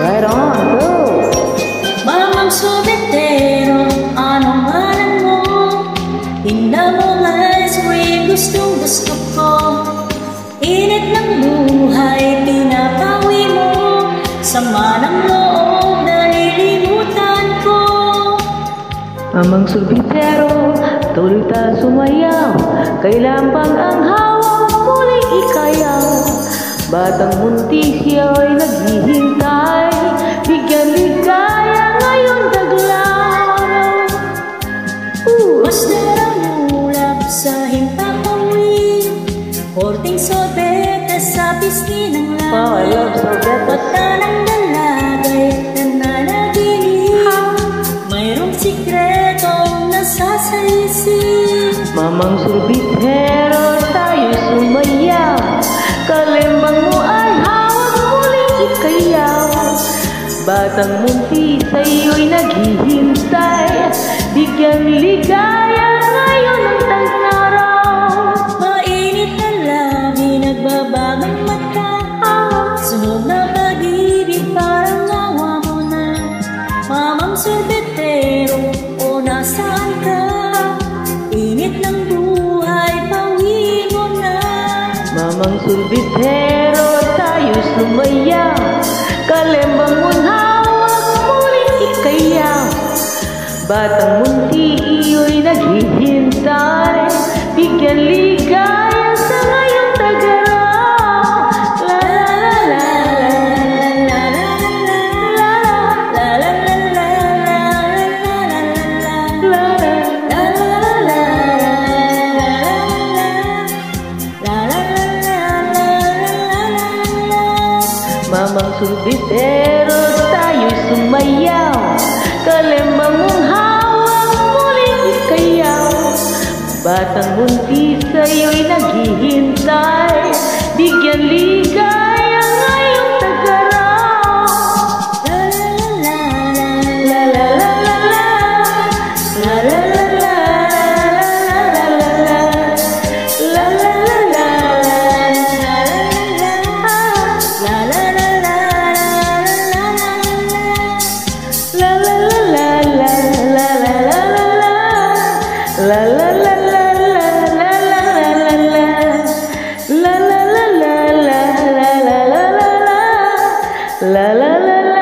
Right on, go! Mamang sobetero, anong alam mo? Tingnan mo nga sa'yo'y gustong gusto ko. Init ng buhay, pinapawi mo. Sama ng loob, nalilimutan ko. Mamang sobetero, tuloy ta sumayaw. Kailan pang ang hawak muling ikayaw. Batang buntis siya'y naghihintay. Bigyan ligaya ngayon daglaw. Basta lang ulap sa himpapawid, korting sobeta sa pisngi ng langit. Oh, I love sorbet. Mata ng dalagay nananaginip, mayroong sikretong nasasayisip. Mamang sobetero, tayo sumayaw. Kalembang mo ay hawak muling ikayaw. Batang munti sa'yo'y naghihintay. Bigyan ligaya ngayon ang tag-araw. Mainit na labi, nagbabagang mata. Sunog na pag-ibig, parang awa mo na. Mamang sorbetero, o nasaan ka? Init ng buhay, pawi mo na. Mamang sorbetero, tayo sumayaw. Kalembang mo'y hawak muling ikayaw. Batang munti iyo'y naghihintay. Bigyan ligaya sa ngayong tag-araw. La la la la la la la la la Mamang sorbetero, tayo'y sumayaw. Kalembang mong hawak muling ikayaw. Batang buntis sa'yo'y naghihintay. Bigyan ligaya ngayong tag-araw. La la la la la la la la la la la la la la la